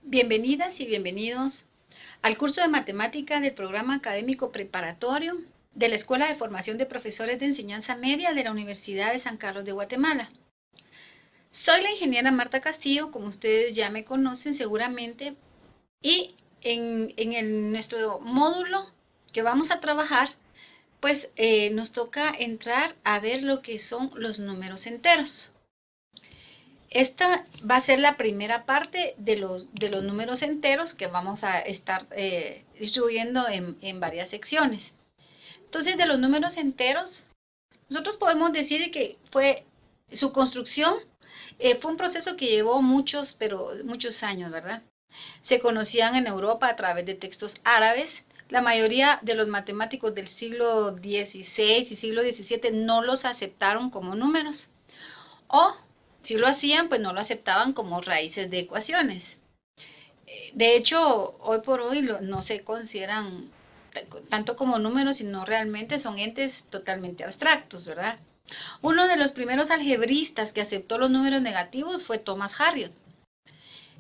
Bienvenidas y bienvenidos al curso de matemática del programa académico preparatorio de la Escuela de Formación de Profesores de Enseñanza Media de la Universidad de San Carlos de Guatemala. Soy la ingeniera Marta Castillo, como ustedes ya me conocen seguramente, y en nuestro módulo que vamos a trabajar, pues nos toca entrar a ver lo que son los números enteros. Esta va a ser la primera parte de los números enteros que vamos a estar distribuyendo en varias secciones. Entonces, de los números enteros, nosotros podemos decir que su construcción fue un proceso que llevó muchos años, ¿verdad? Se conocían en Europa a través de textos árabes. La mayoría de los matemáticos del siglo XVI y siglo XVII no los aceptaron como números. O si lo hacían, pues no lo aceptaban como raíces de ecuaciones. De hecho, hoy por hoy no se consideran tanto como números, sino realmente son entes totalmente abstractos, ¿verdad? Uno de los primeros algebristas que aceptó los números negativos fue Thomas Harriot,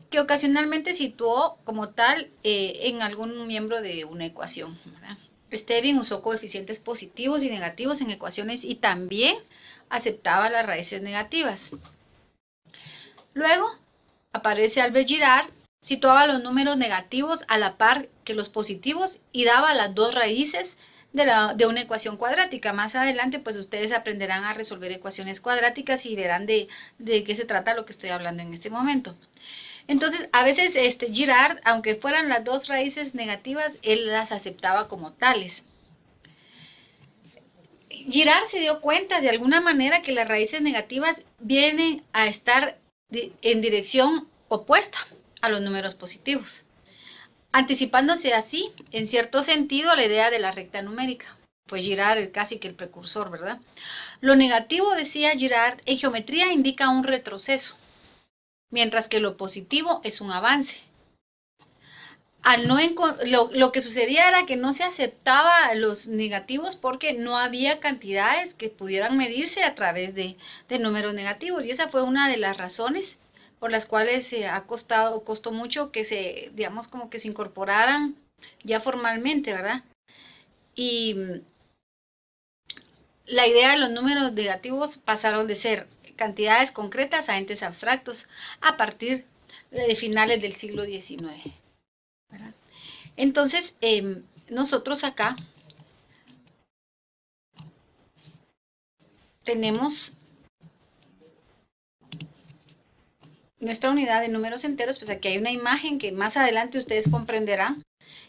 que ocasionalmente situó como tal en algún miembro de una ecuación, ¿verdad? Stevin usó coeficientes positivos y negativos en ecuaciones y también aceptaba las raíces negativas. Luego aparece Albert Girard, situaba los números negativos a la par que los positivos y daba las dos raíces de una ecuación cuadrática. Más adelante, pues ustedes aprenderán a resolver ecuaciones cuadráticas y verán de qué se trata lo que estoy hablando en este momento. Entonces, a veces Girard, aunque fueran las dos raíces negativas, él las aceptaba como tales. Girard se dio cuenta de alguna manera que las raíces negativas vienen a estar en dirección opuesta a los números positivos, anticipándose así, en cierto sentido, a la idea de la recta numérica. Pues Girard casi que el precursor, ¿verdad? Lo negativo, decía Girard, en geometría indica un retroceso, mientras que lo positivo es un avance. Lo que sucedía era que no se aceptaba los negativos porque no había cantidades que pudieran medirse a través de números negativos, y esa fue una de las razones por las cuales costó mucho que digamos, como que se incorporaran ya formalmente, ¿verdad? Y la idea de los números negativos pasaron de ser cantidades concretas a entes abstractos a partir de finales del siglo XIX, ¿verdad? Entonces, nosotros acá tenemos nuestra unidad de números enteros. Pues aquí hay una imagen que más adelante ustedes comprenderán,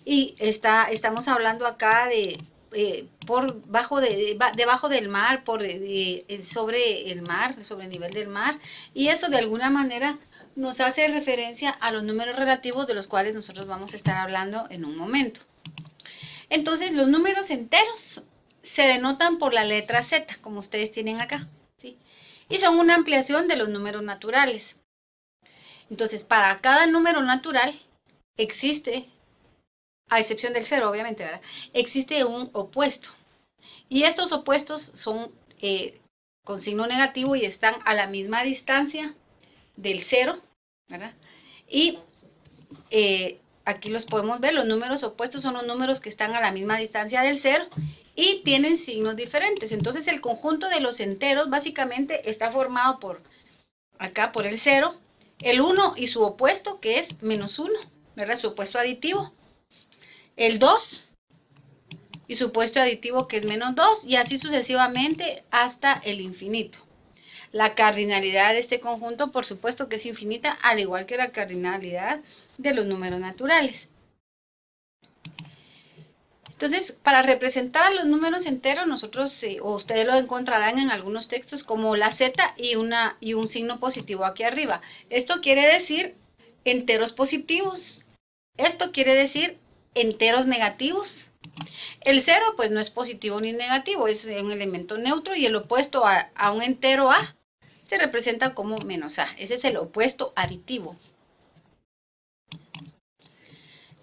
y estamos hablando acá de debajo del mar, sobre el mar, sobre el nivel del mar, y eso de alguna manera nos hace referencia a los números relativos de los cuales nosotros vamos a estar hablando en un momento. Entonces, los números enteros se denotan por la letra Z, como ustedes tienen acá, ¿sí? Y son una ampliación de los números naturales. Entonces, para cada número natural existe, a excepción del cero, obviamente, ¿verdad? Existe un opuesto. Y estos opuestos son con signo negativo y están a la misma distancia del cero, ¿verdad? Y aquí los podemos ver, los números opuestos son los números que están a la misma distancia del cero y tienen signos diferentes. Entonces, el conjunto de los enteros básicamente está formado por el 0, el 1 y su opuesto, que es menos 1, ¿verdad? Su opuesto aditivo. El 2 y su opuesto aditivo, que es menos 2, y así sucesivamente hasta el infinito. La cardinalidad de este conjunto, por supuesto que es infinita, al igual que la cardinalidad de los números naturales. Entonces, para representar a los números enteros, nosotros, o ustedes lo encontrarán en algunos textos como la Z y un signo positivo aquí arriba. Esto quiere decir enteros positivos. Esto quiere decir enteros negativos. El 0, pues no es positivo ni negativo, es un elemento neutro, y el opuesto a un entero A se representa como menos A. Ese es el opuesto aditivo.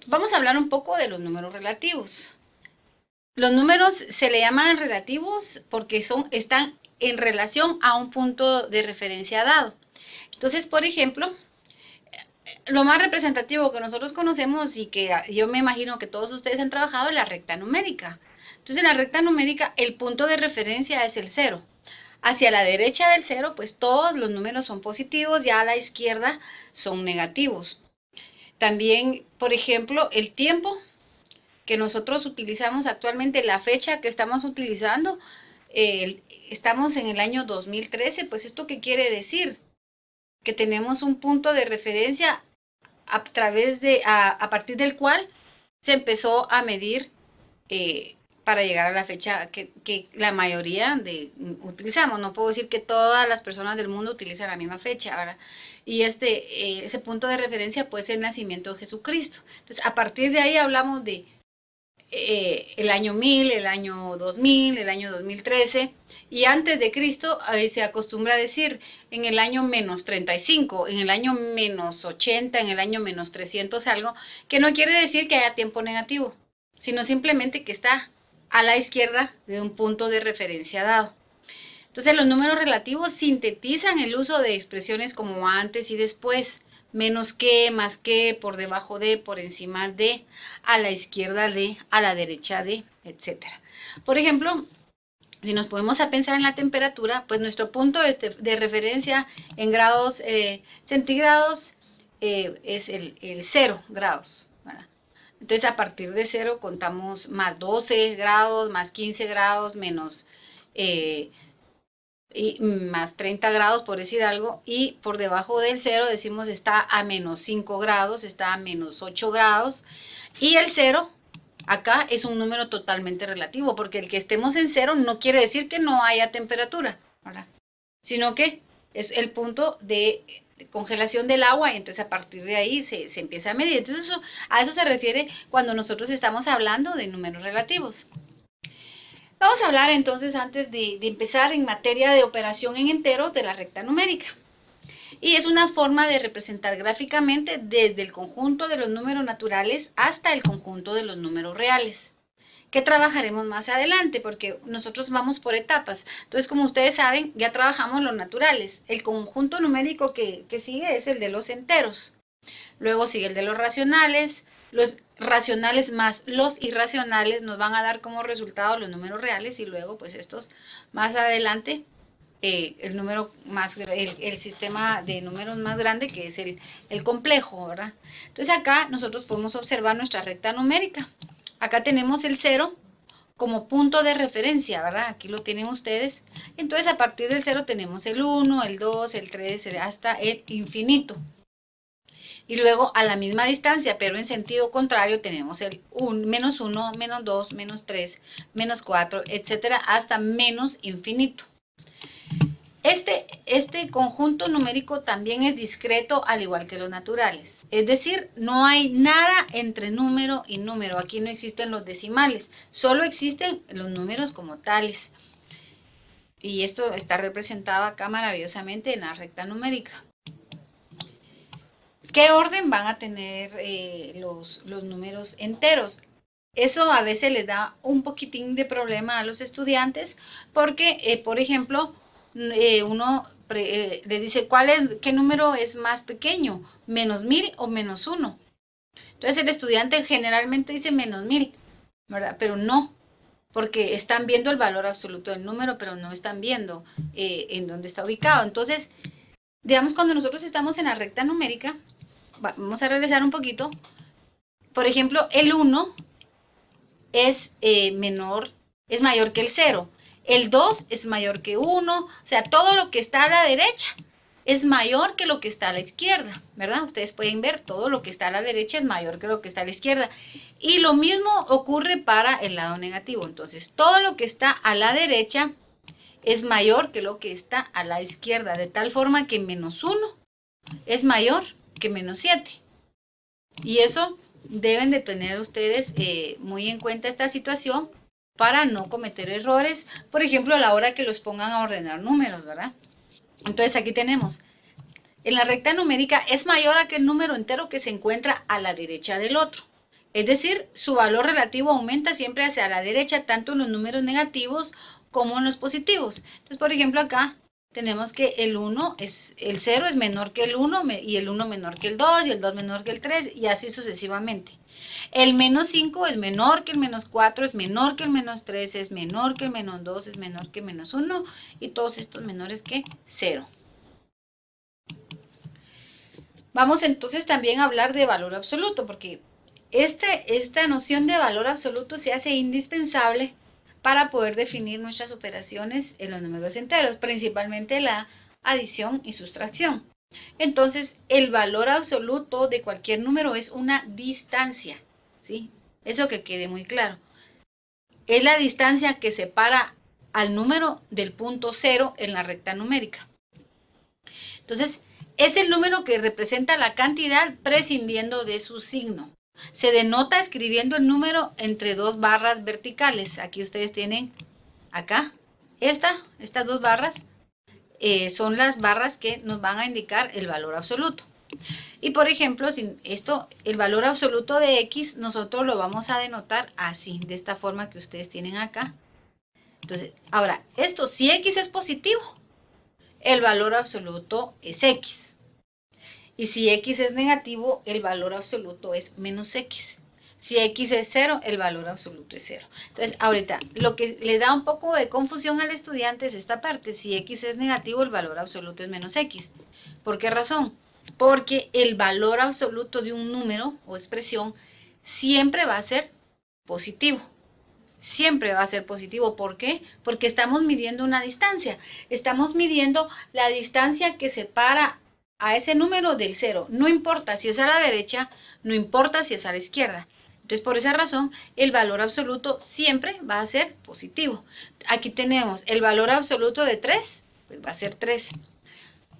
Vamos a hablar un poco de los números relativos. Los números se le llaman relativos porque están en relación a un punto de referencia dado. Entonces, por ejemplo, lo más representativo que nosotros conocemos y que yo me imagino que todos ustedes han trabajado es la recta numérica. Entonces, en la recta numérica, el punto de referencia es el 0. Hacia la derecha del 0, pues todos los números son positivos, ya a la izquierda son negativos. También, por ejemplo, el tiempo que nosotros utilizamos actualmente, la fecha que estamos utilizando, estamos en el año 2013, pues ¿esto qué quiere decir? Que tenemos un punto de referencia a partir del cual se empezó a medir para llegar a la fecha que la mayoría utilizamos. No puedo decir que todas las personas del mundo utilizan la misma fecha, ¿verdad? Y ese punto de referencia pues es el nacimiento de Jesucristo. Entonces, a partir de ahí hablamos de el año 1000, el año 2000, el año 2013, y antes de Cristo se acostumbra a decir en el año menos 35, en el año menos 80, en el año menos 300 algo, que no quiere decir que haya tiempo negativo, sino simplemente que está a la izquierda de un punto de referencia dado. Entonces los números relativos sintetizan el uso de expresiones como antes y después, menos que, más que, por debajo de, por encima de, a la izquierda de, a la derecha de, etc. Por ejemplo, si nos podemos a pensar en la temperatura, pues nuestro punto de referencia en grados centígrados es el 0 grados, ¿verdad? Entonces a partir de 0 contamos más 12 grados, más 15 grados, menos y más 30 grados, por decir algo, y por debajo del 0 decimos está a menos 5 grados, está a menos 8 grados, y el 0 acá es un número totalmente relativo, porque el que estemos en 0 no quiere decir que no haya temperatura, ¿verdad? Sino que es el punto de congelación del agua, y entonces a partir de ahí se empieza a medir. Entonces a eso se refiere cuando nosotros estamos hablando de números relativos. Vamos a hablar entonces, antes de empezar en materia de operación en enteros, de la recta numérica. Y es una forma de representar gráficamente desde el conjunto de los números naturales hasta el conjunto de los números reales, que trabajaremos más adelante, porque nosotros vamos por etapas. Entonces, como ustedes saben, ya trabajamos los naturales. El conjunto numérico que sigue es el de los enteros. Luego sigue el de los racionales. Los racionales más los irracionales nos van a dar como resultado los números reales, y luego pues estos más adelante el sistema de números más grande, que es el complejo, ¿verdad? Entonces acá nosotros podemos observar nuestra recta numérica. Acá tenemos el 0 como punto de referencia, ¿verdad? Aquí lo tienen ustedes. Entonces a partir del 0 tenemos el 1, el 2, el 3, hasta el infinito. Y luego a la misma distancia, pero en sentido contrario, tenemos el menos 1, menos 2, menos 3, menos 4, etcétera, hasta menos infinito. Este conjunto numérico también es discreto, al igual que los naturales. Es decir, no hay nada entre número y número. Aquí no existen los decimales, solo existen los números como tales. Y esto está representado acá maravillosamente en la recta numérica. ¿Qué orden van a tener los números enteros? Eso a veces les da un poquitín de problema a los estudiantes, porque, por ejemplo, uno le dice, ¿qué número es más pequeño? ¿Menos 1000 o menos 1? Entonces el estudiante generalmente dice menos 1000, ¿verdad? Pero no, porque están viendo el valor absoluto del número, pero no están viendo en dónde está ubicado. Entonces, digamos, cuando nosotros estamos en la recta numérica, vamos a regresar un poquito. Por ejemplo, el 1 es mayor que el 0. El 2 es mayor que 1. O sea, todo lo que está a la derecha es mayor que lo que está a la izquierda, ¿verdad? Ustedes pueden ver, todo lo que está a la derecha es mayor que lo que está a la izquierda. Y lo mismo ocurre para el lado negativo. Entonces, todo lo que está a la derecha es mayor que lo que está a la izquierda, de tal forma que menos 1 es mayor que menos 7. Y eso deben de tener ustedes muy en cuenta, esta situación, para no cometer errores, por ejemplo, a la hora que los pongan a ordenar números, ¿verdad? Entonces aquí tenemos, en la recta numérica es mayor a aquel número entero que se encuentra a la derecha del otro. Es decir, su valor relativo aumenta siempre hacia la derecha, tanto en los números negativos como en los positivos. Entonces, por ejemplo, acá tenemos que el 0 es menor que el 1 y el 1 menor que el 2 y el 2 menor que el 3 y así sucesivamente. El menos 5 es menor que el menos 4, es menor que el menos 3, es menor que el menos 2, es menor que el menos 1 y todos estos menores que 0. Vamos entonces también a hablar de valor absoluto, porque esta noción de valor absoluto se hace indispensable para poder definir nuestras operaciones en los números enteros, principalmente la adición y sustracción. Entonces, el valor absoluto de cualquier número es una distancia, ¿sí? Eso que quede muy claro. Es la distancia que separa al número del punto 0 en la recta numérica. Entonces, es el número que representa la cantidad prescindiendo de su signo. Se denota escribiendo el número entre dos barras verticales. Aquí ustedes tienen, acá, estas dos barras son las barras que nos van a indicar el valor absoluto. Y por ejemplo, el valor absoluto de X, nosotros lo vamos a denotar así, de esta forma que ustedes tienen acá. Entonces, ahora, si X es positivo, el valor absoluto es X. Y si X es negativo, el valor absoluto es menos X. Si X es 0, el valor absoluto es 0. Entonces, ahorita, lo que le da un poco de confusión al estudiante es esta parte. Si X es negativo, el valor absoluto es menos X. ¿Por qué razón? Porque el valor absoluto de un número o expresión siempre va a ser positivo. Siempre va a ser positivo. ¿Por qué? Porque estamos midiendo una distancia. Estamos midiendo la distancia que separa a ese número del 0. No importa si es a la derecha, no importa si es a la izquierda. Entonces, por esa razón, el valor absoluto siempre va a ser positivo. Aquí tenemos el valor absoluto de 3, pues va a ser 3.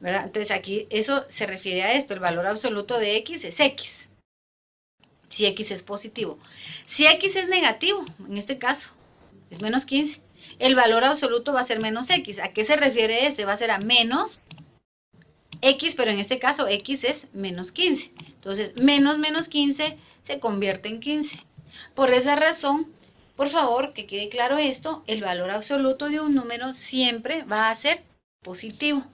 ¿Verdad? Entonces, aquí eso se refiere a esto. El valor absoluto de X es X. Si X es positivo. Si X es negativo, en este caso, es menos 15, el valor absoluto va a ser menos X. ¿A qué se refiere este? Va a ser a menos X, pero en este caso X es menos 15. Entonces, menos 15 se convierte en 15. Por esa razón, por favor, que quede claro esto, el valor absoluto de un número siempre va a ser positivo.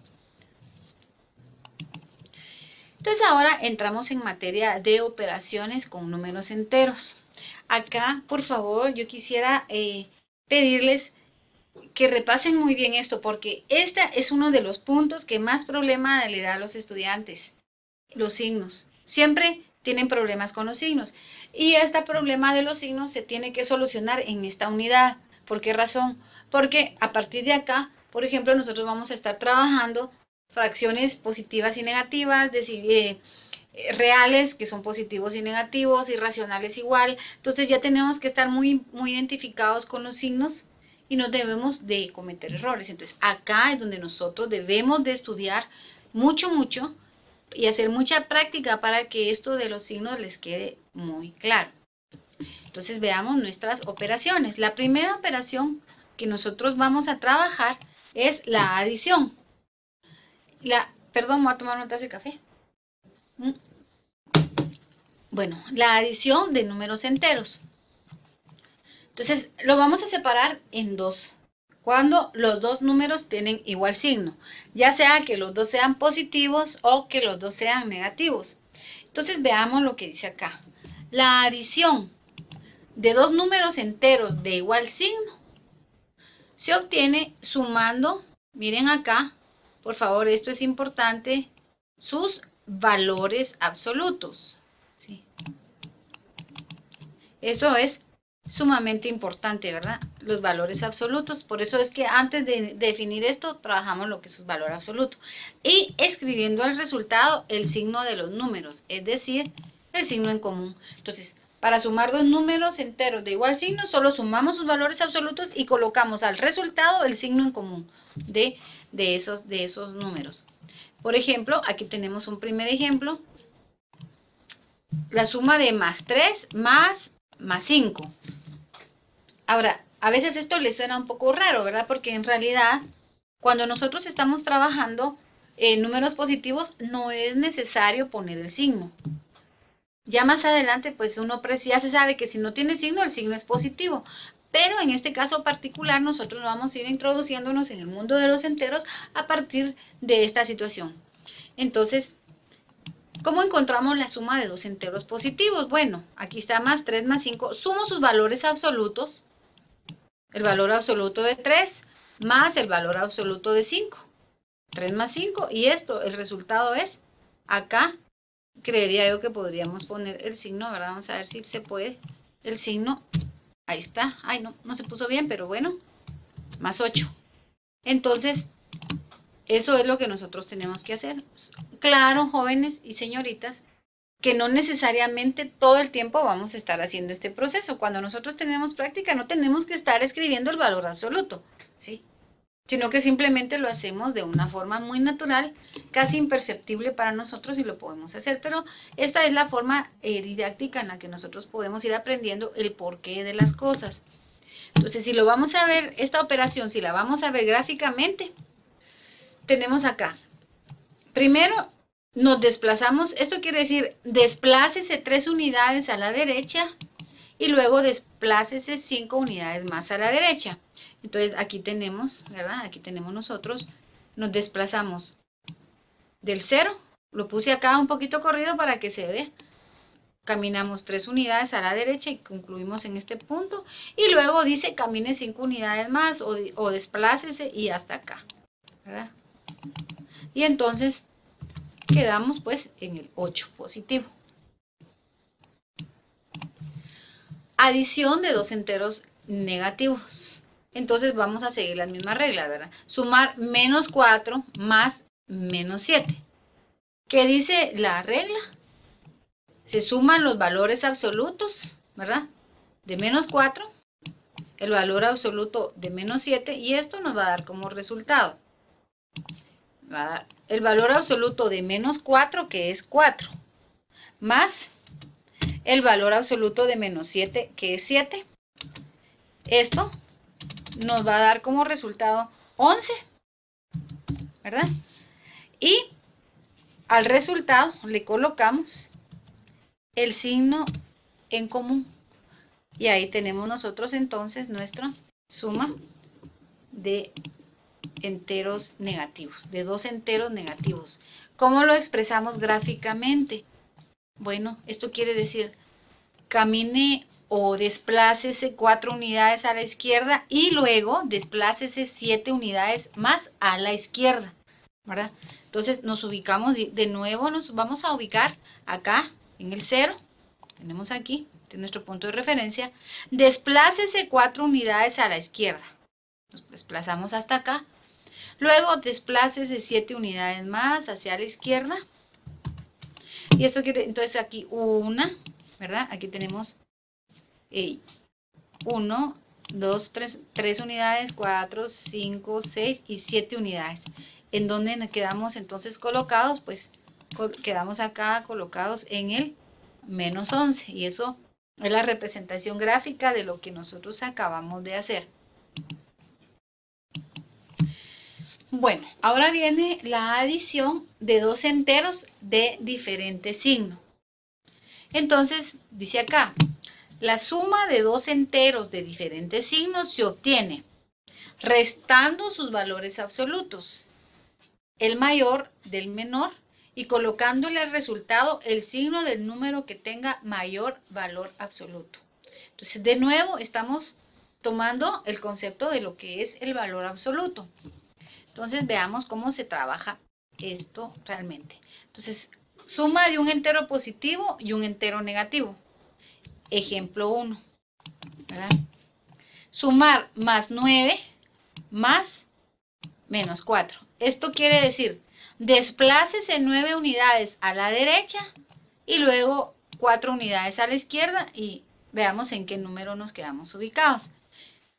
Entonces ahora entramos en materia de operaciones con números enteros. Acá, por favor, yo quisiera pedirles que repasen muy bien esto, porque este es uno de los puntos que más problema le da a los estudiantes, los signos. Siempre tienen problemas con los signos. Y este problema de los signos se tiene que solucionar en esta unidad. ¿Por qué razón? Porque a partir de acá, por ejemplo, nosotros vamos a estar trabajando fracciones positivas y negativas, reales que son positivos y negativos, irracionales igual. Entonces ya tenemos que estar muy identificados con los signos y no debemos de cometer errores. Entonces acá es donde nosotros debemos de estudiar mucho y hacer mucha práctica para que esto de los signos les quede muy claro. Entonces veamos nuestras operaciones. La primera operación que nosotros vamos a trabajar es la adición. Perdón, voy a tomar una taza de café. Bueno, la adición de números enteros. Entonces, lo vamos a separar en dos. Cuando los dos números tienen igual signo. Ya sea que los dos sean positivos o que los dos sean negativos. Entonces, veamos lo que dice acá. La adición de dos números enteros de igual signo se obtiene sumando, miren acá, por favor, esto es importante, sus valores absolutos. ¿Sí? Eso es sumamente importante, ¿verdad? Los valores absolutos. Por eso es que antes de definir esto, trabajamos lo que es su valor absoluto. Y escribiendo el resultado, el signo de los números, es decir, el signo en común. Entonces, para sumar dos números enteros de igual signo, solo sumamos sus valores absolutos y colocamos al resultado el signo en común de esos números. Por ejemplo, aquí tenemos un primer ejemplo. La suma de más 3 más 5. Ahora, a veces esto les suena un poco raro, ¿verdad? Porque en realidad, cuando nosotros estamos trabajando en números positivos, no es necesario poner el signo. Ya más adelante, pues uno ya se sabe que si no tiene signo, el signo es positivo. Pero en este caso particular nosotros vamos a ir introduciéndonos en el mundo de los enteros a partir de esta situación. Entonces, ¿cómo encontramos la suma de dos enteros positivos? Bueno, aquí está más 3 más 5. Sumo sus valores absolutos. El valor absoluto de 3 más el valor absoluto de 5. 3 más 5. Y esto, el resultado es, acá, creería yo que podríamos poner el signo, ¿verdad? Vamos a ver si se puede. El signo, ahí está. Ay, no se puso bien, pero bueno, más 8. Entonces, eso es lo que nosotros tenemos que hacer. Claro, jóvenes y señoritas, que no necesariamente todo el tiempo vamos a estar haciendo este proceso. Cuando nosotros tenemos práctica, no tenemos que estar escribiendo el valor absoluto, ¿sí? Sino que simplemente lo hacemos de una forma muy natural, casi imperceptible para nosotros y lo podemos hacer. Pero esta es la forma didáctica en la que nosotros podemos ir aprendiendo el porqué de las cosas. Entonces, si lo vamos a ver, esta operación, si la vamos a ver gráficamente, tenemos acá. Primero, nos desplazamos, esto quiere decir, desplácese 3 unidades a la derecha y luego desplácese 5 unidades más a la derecha. Entonces, aquí tenemos, ¿verdad? Aquí tenemos nosotros, nos desplazamos del 0, lo puse acá un poquito corrido para que se vea. Caminamos 3 unidades a la derecha y concluimos en este punto. Y luego dice, camine 5 unidades más o desplácese y hasta acá, ¿verdad? Y entonces quedamos pues en el 8 positivo. Adición de dos enteros negativos. Entonces vamos a seguir las mismas reglas, ¿verdad? Sumar menos 4 más menos 7. ¿Qué dice la regla? Se suman los valores absolutos, ¿verdad? De menos 4, el valor absoluto de menos 7, y esto nos va a dar como resultado. Va a dar el valor absoluto de menos 4, que es 4, más el valor absoluto de menos 7, que es 7. Esto nos va a dar como resultado 11, ¿verdad? Y al resultado le colocamos el signo en común. Y ahí tenemos nosotros entonces nuestra suma de enteros negativos, de dos enteros negativos. ¿Cómo lo expresamos gráficamente? Bueno, esto quiere decir, camine o desplácese 4 unidades a la izquierda y luego desplácese 7 unidades más a la izquierda, ¿verdad? Entonces nos ubicamos, de nuevo nos vamos a ubicar acá en el 0, tenemos aquí, este es nuestro punto de referencia, desplácese 4 unidades a la izquierda, nos desplazamos hasta acá, luego desplácese 7 unidades más hacia la izquierda, y esto quiere, entonces aquí una, ¿verdad? Aquí tenemos 1, 2, 3 unidades, 4, 5, 6 y 7 unidades. ¿En dónde nos quedamos entonces colocados? Pues quedamos acá colocados en el menos 11. Y eso es la representación gráfica de lo que nosotros acabamos de hacer. Bueno, ahora viene la adición de dos enteros de diferente signo. Entonces, dice acá, la suma de dos enteros de diferentes signos se obtiene restando sus valores absolutos, el mayor del menor, y colocándole al resultado el signo del número que tenga mayor valor absoluto. Entonces, de nuevo, estamos tomando el concepto de lo que es el valor absoluto. Entonces, veamos cómo se trabaja esto realmente. Entonces, suma de un entero positivo y un entero negativo. Ejemplo 1, ¿verdad? Sumar más 9 más menos 4. Esto quiere decir, desplácese 9 unidades a la derecha y luego 4 unidades a la izquierda y veamos en qué número nos quedamos ubicados.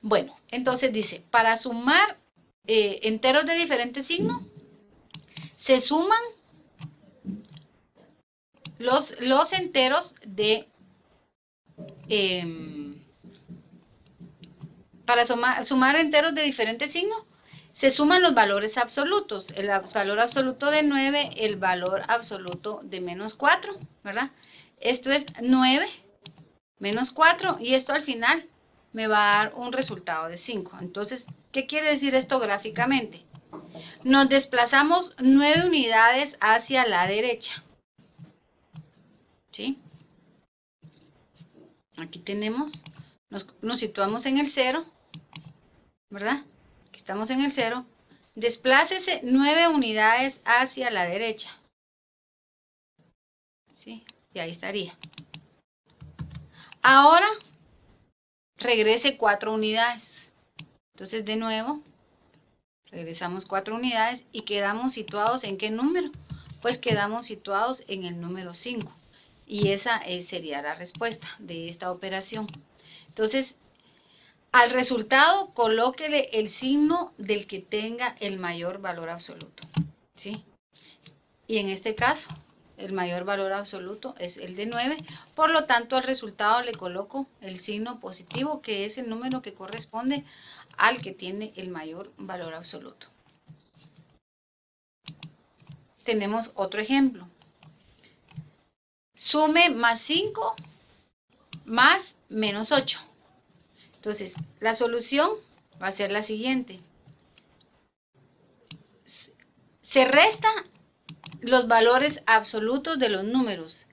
Bueno, entonces dice, para sumar enteros de diferente signo, se suman los enteros de... para sumar enteros de diferente signo, se suman los valores absolutos, el valor absoluto de 9, el valor absoluto de menos 4, ¿verdad? Esto es 9 menos 4 y esto al final me va a dar un resultado de 5. Entonces, ¿qué quiere decir esto gráficamente? Nos desplazamos 9 unidades hacia la derecha. ¿Sí? Aquí tenemos, nos situamos en el 0, ¿verdad? Aquí estamos en el 0. Desplácese 9 unidades hacia la derecha. ¿Sí? Y ahí estaría. Ahora, regrese 4 unidades. Entonces, de nuevo, regresamos 4 unidades y quedamos situados ¿en qué número? Pues quedamos situados en el número 5. Y esa sería la respuesta de esta operación. Entonces, al resultado, colóquele el signo del que tenga el mayor valor absoluto. ¿Sí? Y en este caso, el mayor valor absoluto es el de 9. Por lo tanto, al resultado le coloco el signo positivo, que es el número que corresponde al que tiene el mayor valor absoluto. Tenemos otro ejemplo. Sume más 5 más menos 8. Entonces, la solución va a ser la siguiente. Se restan los valores absolutos de los números.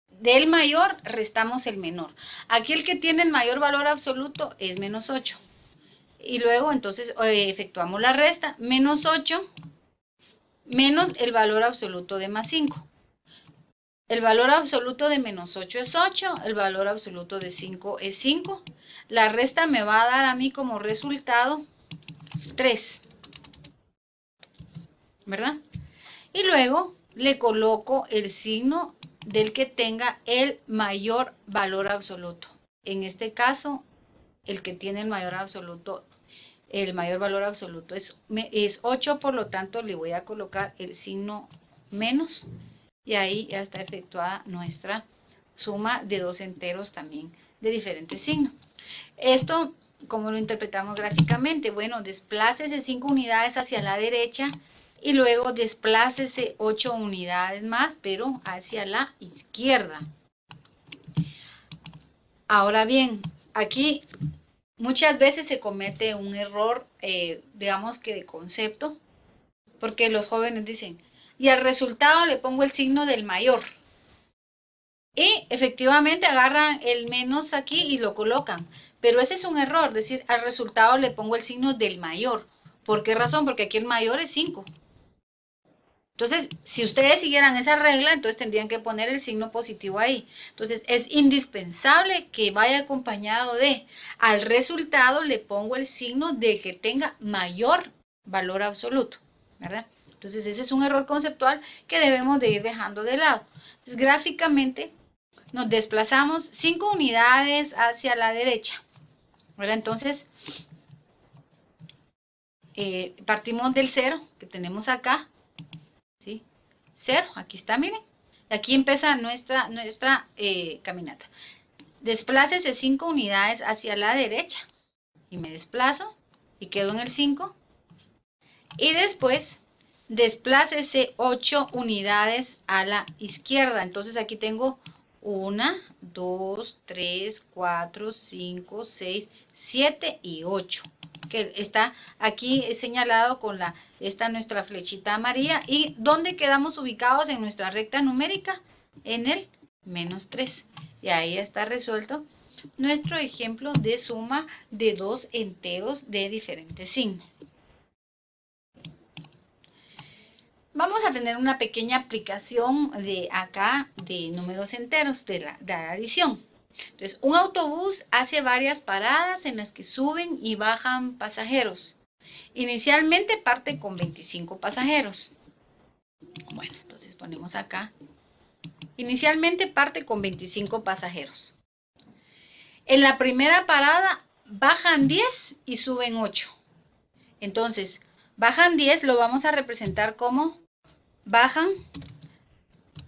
Del mayor restamos el menor. Aquí el que tiene el mayor valor absoluto es menos 8. Y luego entonces efectuamos la resta. Menos 8 menos el valor absoluto de más 5. El valor absoluto de menos 8 es 8, el valor absoluto de 5 es 5. La resta me va a dar a mí como resultado 3, ¿verdad? Y luego le coloco el signo del que tenga el mayor valor absoluto. En este caso, el que tiene el mayor valor absoluto es 8, por lo tanto le voy a colocar el signo menos. Y ahí ya está efectuada nuestra suma de dos enteros también de diferente signo. Esto, ¿cómo lo interpretamos gráficamente? Bueno, desplácese 5 unidades hacia la derecha y luego desplácese 8 unidades más, pero hacia la izquierda. Ahora bien, aquí muchas veces se comete un error, digamos que de concepto, porque los jóvenes dicen, y al resultado le pongo el signo del mayor. Y efectivamente agarran el menos aquí y lo colocan. Pero ese es un error, es decir, al resultado le pongo el signo del mayor. ¿Por qué razón? Porque aquí el mayor es 5. Entonces, si ustedes siguieran esa regla, entonces tendrían que poner el signo positivo ahí. Entonces, es indispensable que vaya acompañado de, al resultado le pongo el signo de que tenga mayor valor absoluto, ¿verdad? Entonces, ese es un error conceptual que debemos de ir dejando de lado. Entonces, gráficamente, nos desplazamos 5 unidades hacia la derecha, ¿verdad? Entonces, partimos del 0 que tenemos acá, ¿sí? 0, aquí está, miren. Aquí empieza nuestra caminata. Desplácese 5 unidades hacia la derecha. Y me desplazo y quedo en el 5. Y después, desplácese 8 unidades a la izquierda. Entonces aquí tengo 1, 2, 3, 4, 5, 6, 7 y 8. Que está aquí señalado con esta nuestra flechita amarilla. ¿Y dónde quedamos ubicados en nuestra recta numérica? En el menos 3. Y ahí está resuelto nuestro ejemplo de suma de dos enteros de diferente signo. Vamos a tener una pequeña aplicación de acá de números enteros de la adición. Entonces, un autobús hace varias paradas en las que suben y bajan pasajeros. Inicialmente parte con 25 pasajeros. Bueno, entonces ponemos acá. Inicialmente parte con 25 pasajeros. En la primera parada bajan 10 y suben 8. Entonces, bajan 10, lo vamos a representar como bajan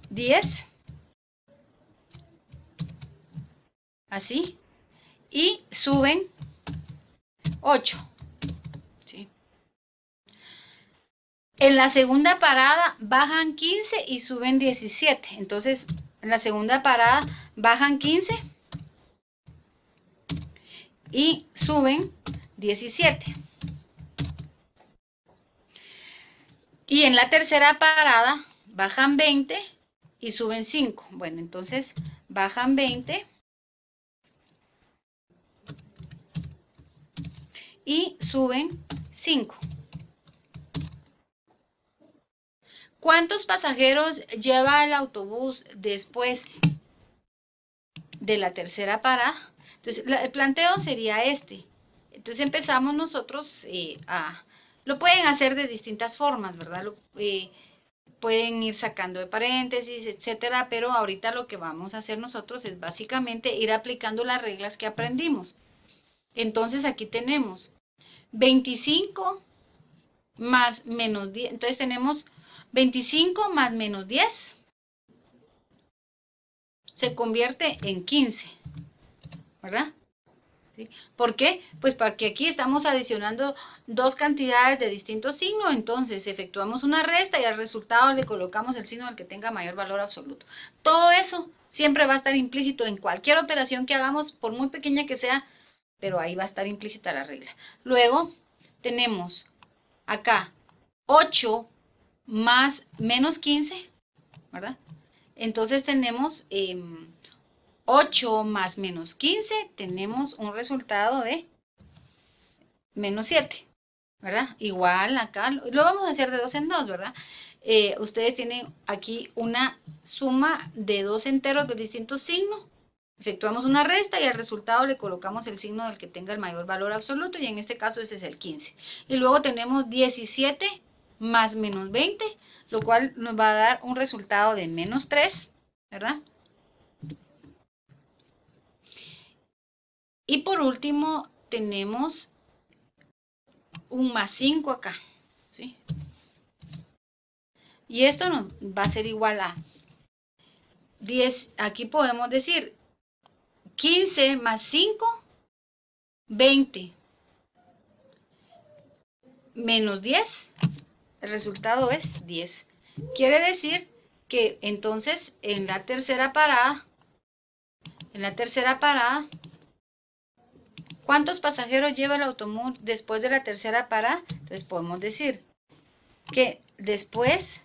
10, así, y suben 8. ¿Sí? En la segunda parada bajan 15 y suben 17. Entonces, en la segunda parada bajan 15 y suben 17. Y en la tercera parada bajan 20 y suben 5. Bueno, entonces bajan 20 y suben 5. ¿Cuántos pasajeros lleva el autobús después de la tercera parada? Entonces, el planteo sería este. Entonces empezamos nosotros lo pueden hacer de distintas formas, ¿verdad? Pueden ir sacando de paréntesis, etcétera, pero ahorita lo que vamos a hacer nosotros es básicamente ir aplicando las reglas que aprendimos. Entonces aquí tenemos 25 más menos 10, entonces tenemos 25 más menos 10 se convierte en 15, ¿verdad? ¿Sí? ¿Por qué? Pues porque aquí estamos adicionando dos cantidades de distinto signo, entonces efectuamos una resta y al resultado le colocamos el signo del que tenga mayor valor absoluto. Todo eso siempre va a estar implícito en cualquier operación que hagamos, por muy pequeña que sea, pero ahí va a estar implícita la regla. Luego tenemos acá 8 más menos 15, ¿verdad? Entonces tenemos 8 más menos 15, tenemos un resultado de menos 7, ¿verdad? Igual acá, lo vamos a hacer de 2 en 2, ¿verdad? Ustedes tienen aquí una suma de dos enteros de distintos signos, efectuamos una resta y al resultado le colocamos el signo del que tenga el mayor valor absoluto y en este caso ese es el 15. Y luego tenemos 17 más menos 20, lo cual nos va a dar un resultado de menos 3, ¿verdad? Y por último tenemos un más 5 acá, ¿sí? Y esto nos va a ser igual a 10, aquí podemos decir 15 más 5, 20, menos 10, el resultado es 10. Quiere decir que entonces en la tercera parada, ¿cuántos pasajeros lleva el autobús después de la tercera parada? Entonces podemos decir que después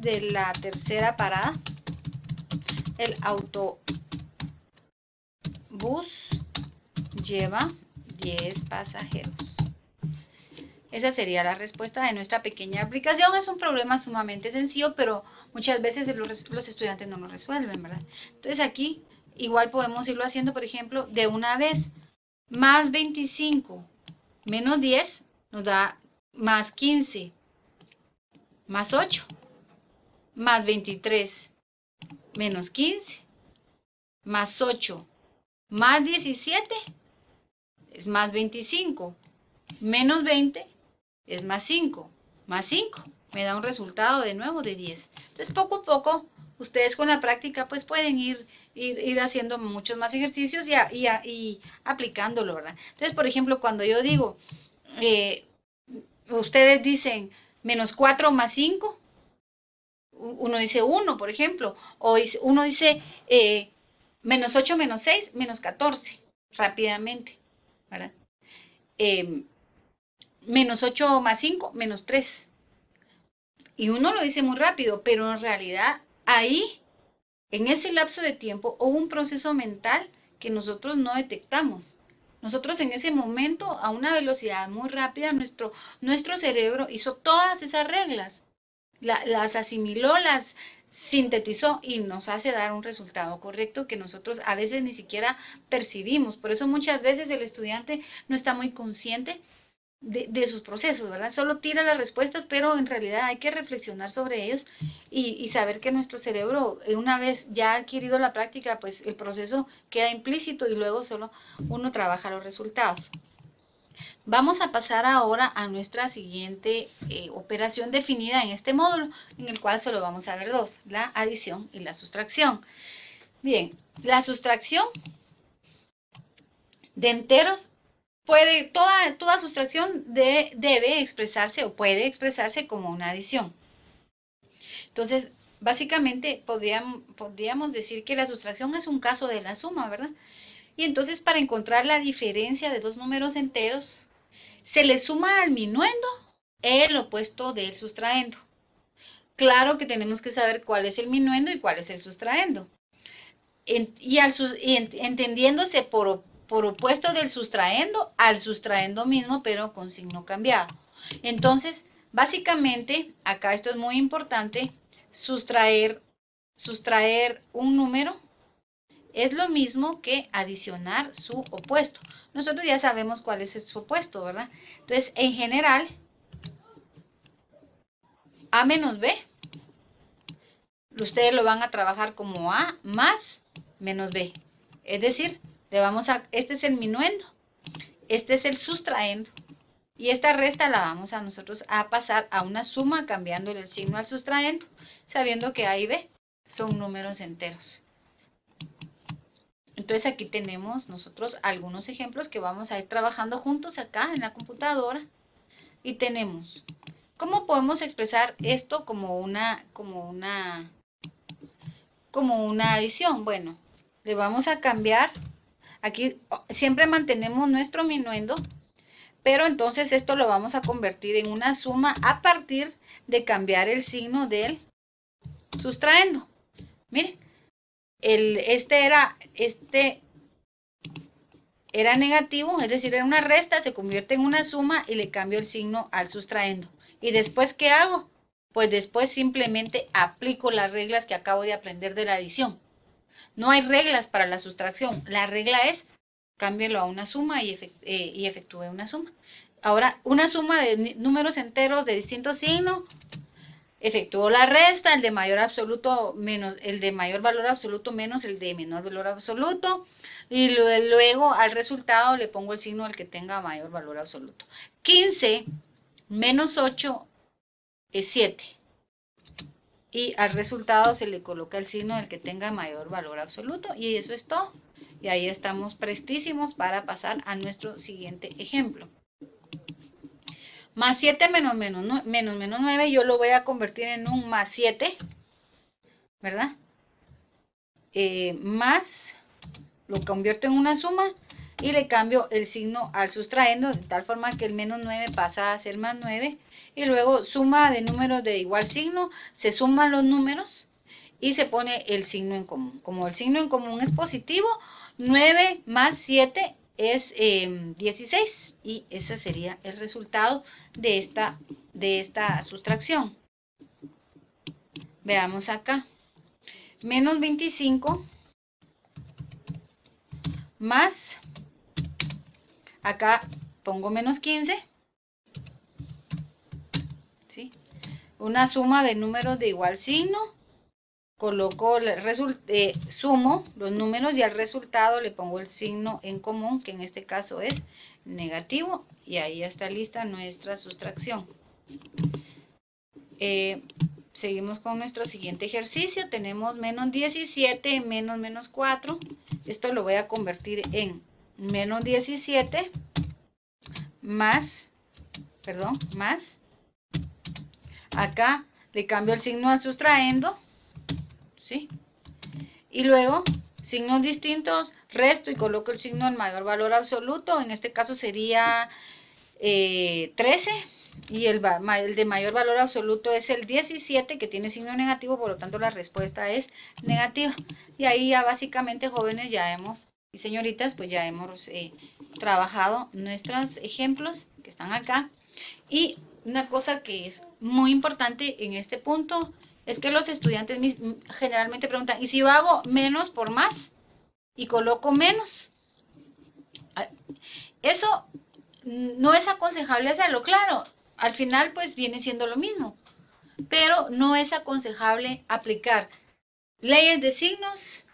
de la tercera parada, el autobús lleva 10 pasajeros. Esa sería la respuesta de nuestra pequeña aplicación. Es un problema sumamente sencillo, pero muchas veces los estudiantes no lo resuelven, ¿verdad? Entonces aquí igual podemos irlo haciendo, por ejemplo, de una vez. Más 25 menos 10 nos da más 15, más 8, más 23 menos 15, más 8, más 17 es más 25, menos 20 es más 5 me da un resultado de nuevo de 10. Entonces poco a poco ustedes con la práctica pues pueden ir haciendo muchos más ejercicios y aplicándolo, ¿verdad? Entonces, por ejemplo, cuando yo digo, ustedes dicen menos 4 más 5, uno dice 1, por ejemplo, o uno dice menos 8 menos 6, menos 14, rápidamente, ¿verdad? Menos 8 más 5, menos 3. Y uno lo dice muy rápido, pero en realidad ahí, en ese lapso de tiempo, hubo un proceso mental que nosotros no detectamos. Nosotros en ese momento, a una velocidad muy rápida, nuestro cerebro hizo todas esas reglas, las asimiló, las sintetizó y nos hace dar un resultado correcto que nosotros a veces ni siquiera percibimos. Por eso muchas veces el estudiante no está muy consciente de sus procesos, ¿verdad? Solo tira las respuestas, pero en realidad hay que reflexionar sobre ellos y saber que nuestro cerebro, una vez ya adquirido la práctica, pues el proceso queda implícito y luego solo uno trabaja los resultados. Vamos a pasar ahora a nuestra siguiente operación definida en este módulo, en el cual solo vamos a ver dos, la adición y la sustracción. Bien, la sustracción de enteros toda sustracción debe expresarse o puede expresarse como una adición. Entonces, básicamente podríamos decir que la sustracción es un caso de la suma, ¿verdad? Y entonces para encontrar la diferencia de dos números enteros, se le suma al minuendo el opuesto del sustraendo. Claro que tenemos que saber cuál es el minuendo y cuál es el sustraendo. Entendiéndose por opuesto del sustraendo al sustraendo mismo, pero con signo cambiado. Entonces, básicamente, acá esto es muy importante, sustraer un número es lo mismo que adicionar su opuesto. Nosotros ya sabemos cuál es su opuesto, ¿verdad? Entonces, en general, A menos B, ustedes lo van a trabajar como A más menos B. Es decir, este es el minuendo, este es el sustraendo. Y esta resta la vamos a nosotros a pasar a una suma cambiándole el signo al sustraendo, sabiendo que A y B son números enteros. Entonces aquí tenemos nosotros algunos ejemplos que vamos a ir trabajando juntos acá en la computadora. Y tenemos, ¿cómo podemos expresar esto como una adición? Bueno, le vamos a cambiar, aquí siempre mantenemos nuestro minuendo, pero entonces esto lo vamos a convertir en una suma a partir de cambiar el signo del sustraendo. Miren, este era negativo, es decir, era una resta, se convierte en una suma y le cambio el signo al sustraendo. ¿Y después qué hago? Pues después simplemente aplico las reglas que acabo de aprender de la adición. No hay reglas para la sustracción. La regla es cámbielo a una suma y efectúe una suma. Ahora, una suma de números enteros de distinto signo, efectúo la resta, el de mayor absoluto menos el de mayor valor absoluto menos el de menor valor absoluto, y luego al resultado le pongo el signo al que tenga mayor valor absoluto. 15 menos 8 es 7. Y al resultado se le coloca el signo del que tenga mayor valor absoluto. Y eso es todo. Y ahí estamos prestísimos para pasar a nuestro siguiente ejemplo. Más 7 menos 9, yo lo voy a convertir en un más 7, ¿verdad? Más, lo convierto en una suma y le cambio el signo al sustraendo, de tal forma que el menos 9 pasa a ser más 9. Y luego suma de números de igual signo, se suman los números y se pone el signo en común. Como el signo en común es positivo, 9 más 7 es 16 y ese sería el resultado de esta sustracción. Veamos acá. Menos 25 más, acá pongo menos 15, ¿sí? Una suma de números de igual signo, coloco sumo los números y al resultado le pongo el signo en común, que en este caso es negativo, y ahí ya está lista nuestra sustracción. Seguimos con nuestro siguiente ejercicio. Tenemos menos 17 menos 4. Esto lo voy a convertir en menos 17 más, acá le cambio el signo al sustraendo, ¿sí? Y luego, signos distintos, resto y coloco el signo del mayor valor absoluto. En este caso sería 13. Y el de mayor valor absoluto es el 17, que tiene signo negativo, por lo tanto la respuesta es negativa. Y ahí ya básicamente, jóvenes, y señoritas, pues ya hemos trabajado nuestros ejemplos que están acá. Y una cosa que es muy importante en este punto es que los estudiantes generalmente preguntan, ¿y si yo hago menos por más y coloco menos? Eso no es aconsejable hacerlo, claro. Al final, pues viene siendo lo mismo, pero no es aconsejable aplicar leyes de signos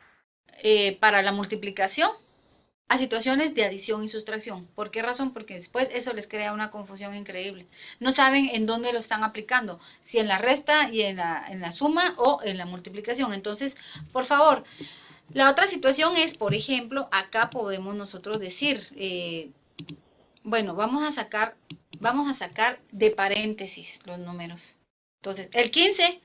para la multiplicación a situaciones de adición y sustracción. ¿Por qué razón? Porque después eso les crea una confusión increíble. No saben en dónde lo están aplicando, si en la resta y en la suma o en la multiplicación. Entonces, por favor, la otra situación es, por ejemplo, acá podemos nosotros decir, bueno, vamos a sacar de paréntesis los números. Entonces, el 15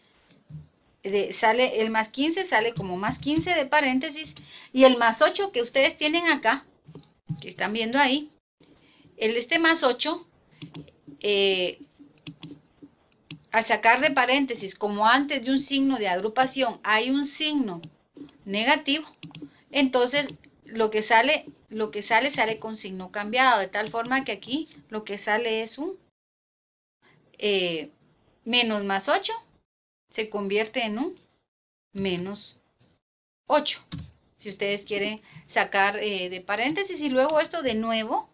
sale el más 15, sale como más 15 de paréntesis, y el más 8 que ustedes tienen acá, que están viendo ahí, este más 8, al sacar de paréntesis, como antes de un signo de agrupación hay un signo negativo, entonces lo que sale con signo cambiado, de tal forma que aquí lo que sale es un menos más 8, se convierte en un menos 8. Si ustedes quieren sacar de paréntesis, y luego esto de nuevo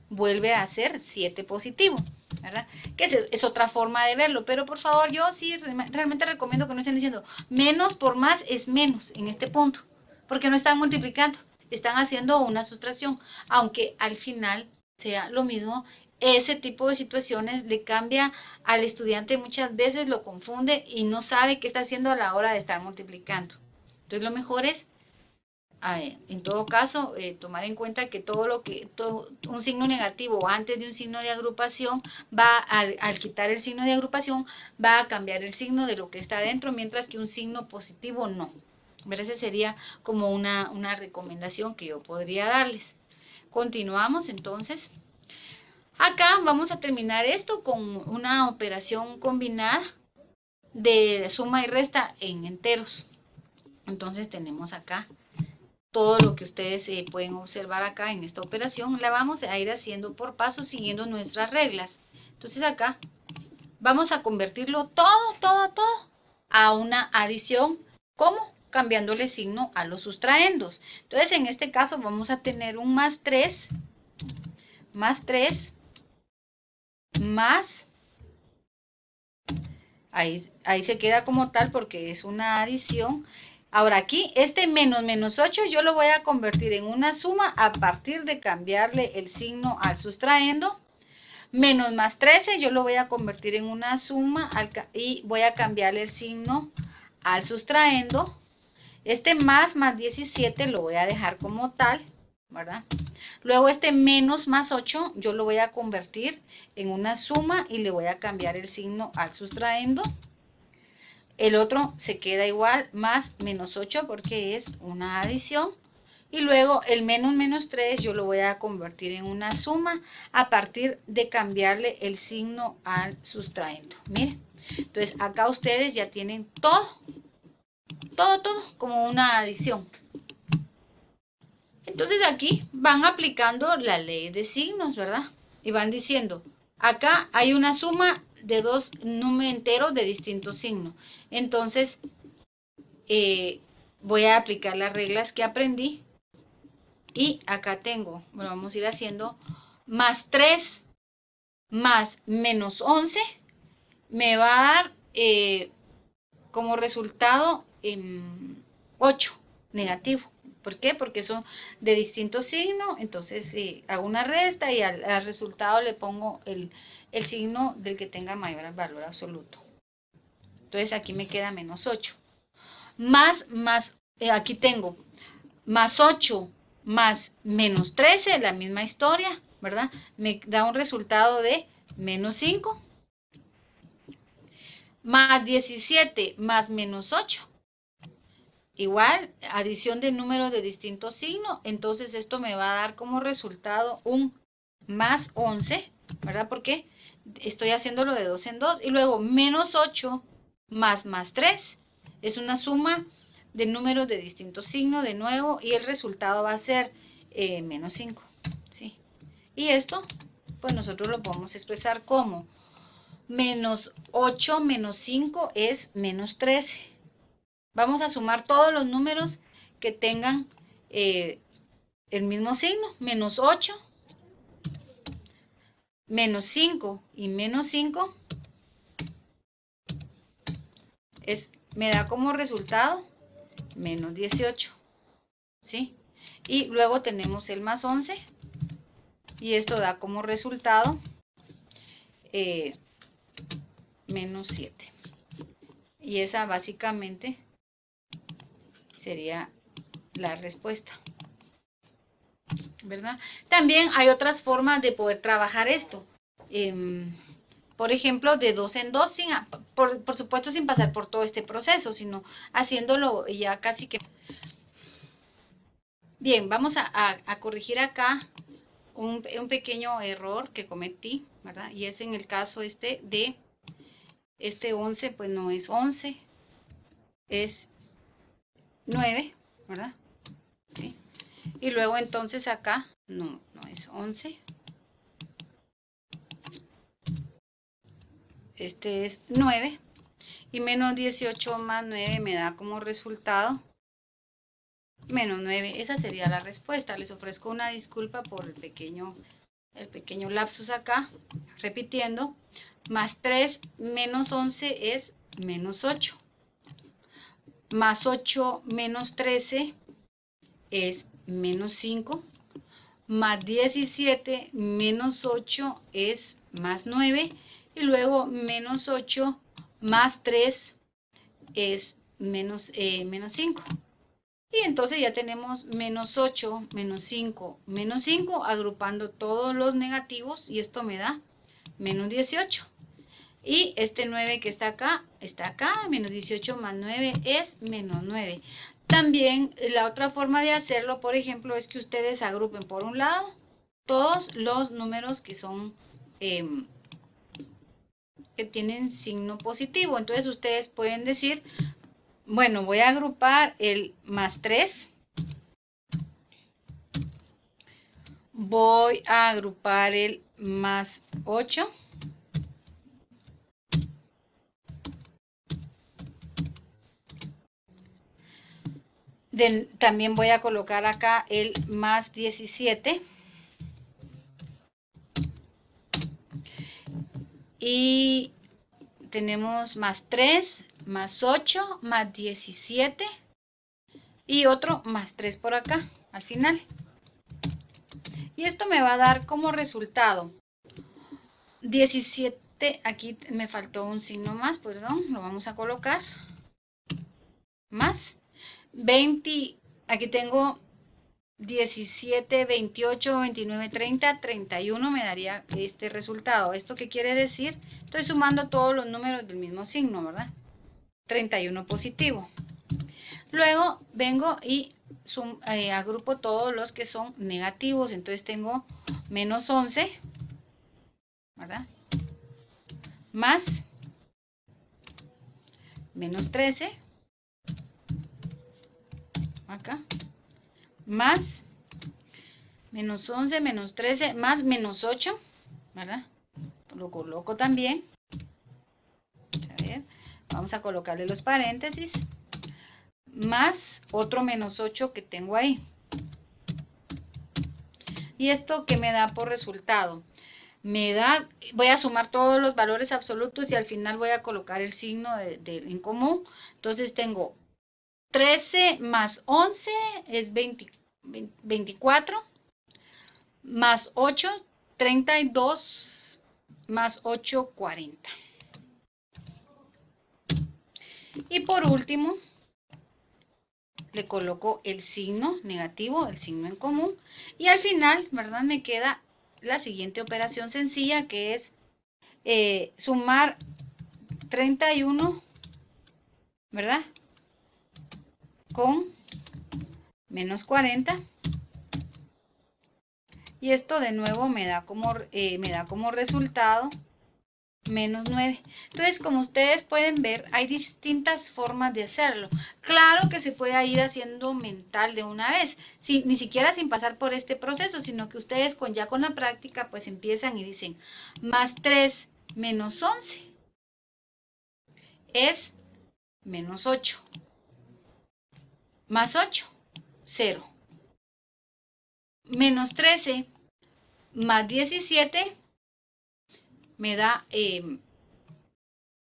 vuelve a ser 7 positivo, ¿verdad? Que es otra forma de verlo, pero por favor, yo sí realmente recomiendo que no estén diciendo menos por más es menos en este punto, porque no están multiplicando, están haciendo una sustracción, aunque al final sea lo mismo. Ese tipo de situaciones le cambia al estudiante, muchas veces lo confunde y no sabe qué está haciendo a la hora de estar multiplicando. Entonces lo mejor es, en todo caso, tomar en cuenta que un signo negativo antes de un signo de agrupación al quitar el signo de agrupación, va a cambiar el signo de lo que está dentro, mientras que un signo positivo no. Esa sería como una recomendación que yo podría darles. Continuamos entonces. Acá vamos a terminar esto con una operación combinada de suma y resta en enteros. Entonces tenemos acá todo lo que ustedes pueden observar acá en esta operación. La vamos a ir haciendo por pasos siguiendo nuestras reglas. Entonces acá vamos a convertirlo todo a una adición. ¿Cómo? Cambiándole signo a los sustraendos. Entonces en este caso vamos a tener un más 3, más ahí se queda como tal porque es una adición. Ahora aquí, este menos 8 yo lo voy a convertir en una suma a partir de cambiarle el signo al sustraendo. Menos más 13 yo lo voy a convertir en una suma y voy a cambiarle el signo al sustraendo. Este más 17 lo voy a dejar como tal, ¿verdad? Luego este menos más 8 yo lo voy a convertir en una suma y le voy a cambiar el signo al sustraendo. El otro se queda igual, más menos 8 porque es una adición. Y luego el menos 3 yo lo voy a convertir en una suma a partir de cambiarle el signo al sustraendo. Miren, entonces acá ustedes ya tienen todo como una adición. Entonces aquí van aplicando la ley de signos, ¿verdad? Y van diciendo, acá hay una suma de dos números enteros de distintos signos. Entonces, voy a aplicar las reglas que aprendí. Y acá tengo, bueno, vamos a ir haciendo más 3 más menos 11. Me va a dar como resultado 8 negativo. ¿Por qué? Porque son de distintos signos, entonces hago una resta y al resultado le pongo el signo del que tenga mayor valor absoluto. Entonces aquí me queda menos 8. Aquí tengo más 8 más menos 13, la misma historia, ¿verdad? Me da un resultado de menos 5. Más 17 más menos 8. Igual, adición de números de distintos signos, entonces esto me va a dar como resultado un más 11, ¿verdad? Porque estoy haciéndolo de 2 en 2. Y luego menos 8 más 3. Es una suma de números de distintos signos de nuevo y el resultado va a ser menos 5. ¿Sí? Y esto, pues nosotros lo podemos expresar como menos 8 menos 5 es menos 13. Vamos a sumar todos los números que tengan el mismo signo, menos 8, menos 5 y menos 5, me da como resultado menos 18, ¿sí? Y luego tenemos el más 11, y esto da como resultado menos 7. Y esa básicamente sería la respuesta, ¿verdad? También hay otras formas de poder trabajar esto. por ejemplo, de 2 en 2, por supuesto sin pasar por todo este proceso, sino haciéndolo ya casi que... Bien, vamos a corregir acá un pequeño error que cometí, ¿verdad? Y es en el caso de este 11, pues no es 11, es 9, ¿verdad? ¿Sí? Y luego entonces acá, no es 11. Este es 9. Y menos 18 más 9 me da como resultado menos 9. Esa sería la respuesta. Les ofrezco una disculpa por el pequeño lapsus acá. Repitiendo, más 3 menos 11 es menos 8. Más 8 menos 13 es menos 5. Más 17 menos 8 es más 9. Y luego menos 8 más 3 es menos 5. Y entonces ya tenemos menos 8, menos 5, menos 5, agrupando todos los negativos, y esto me da menos 18. Y este 9 que está acá, menos 18 más 9 es menos 9. También la otra forma de hacerlo, por ejemplo, es que ustedes agrupen por un lado todos los números que son que tienen signo positivo. Entonces ustedes pueden decir, bueno, voy a agrupar el más 3. Voy a agrupar el más 8. También voy a colocar acá el más 17. Y tenemos más 3, más 8, más 17. Y otro más 3 por acá, al final. Y esto me va a dar como resultado 17, aquí me faltó un signo más, perdón, lo vamos a colocar, más 20, aquí tengo 17, 28, 29, 30, 31 me daría este resultado. ¿Esto qué quiere decir? Estoy sumando todos los números del mismo signo, ¿verdad? 31 positivo. Luego vengo y agrupo todos los que son negativos. Entonces tengo menos 11, ¿verdad? Más menos 13, acá, más menos 11, menos 13, más menos 8, ¿verdad? Lo coloco también. A ver, vamos a colocarle los paréntesis. Más otro menos 8 que tengo ahí. ¿Y esto qué me da por resultado? Me da, voy a sumar todos los valores absolutos y al final voy a colocar el signo en común. Entonces tengo 13 más 11 es 24, más 8, 32, más 8, 40. Y por último, le coloco el signo negativo, el signo en común, y al final, ¿verdad? Me queda la siguiente operación sencilla, que es sumar 31, ¿verdad? Con menos 40. Y esto de nuevo me da como resultado menos 9. Entonces, como ustedes pueden ver, hay distintas formas de hacerlo. Claro que se puede ir haciendo mental de una vez, ni siquiera sin pasar por este proceso, sino que ustedes ya con la práctica pues empiezan y dicen, más 3 menos 11 es menos 8. Más 8, 0. Menos 13 más 17 me da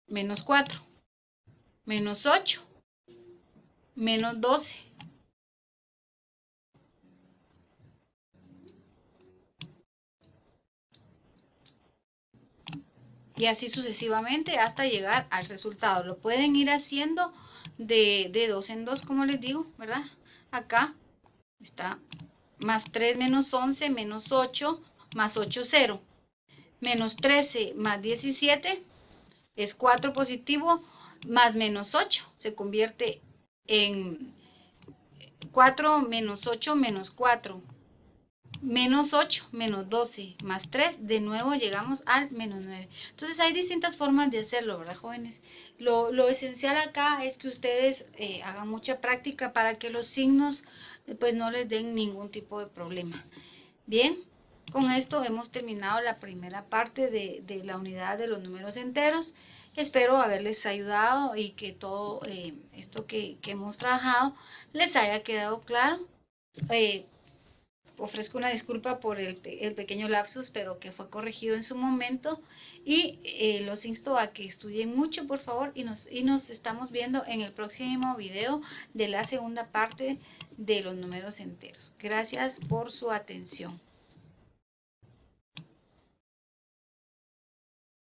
menos 4, menos 8, menos 12. Y así sucesivamente hasta llegar al resultado. Lo pueden ir haciendo de 2 en 2, como les digo, ¿verdad? Acá está más 3 menos 11 menos 8 más 8, 0. Menos 13 más 17 es 4 positivo, más menos 8 se convierte en 4 menos 8 menos 4. Menos 8, menos 12, más 3, de nuevo llegamos al menos 9. Entonces hay distintas formas de hacerlo, ¿verdad, jóvenes? Lo esencial acá es que ustedes hagan mucha práctica para que los signos pues no les den ningún tipo de problema. Bien, con esto hemos terminado la primera parte de la unidad de los números enteros. Espero haberles ayudado y que todo esto que hemos trabajado les haya quedado claro. Ofrezco una disculpa por el pequeño lapsus, pero que fue corregido en su momento. Y los insto a que estudien mucho, por favor, y nos estamos viendo en el próximo video de la segunda parte de los números enteros. Gracias por su atención.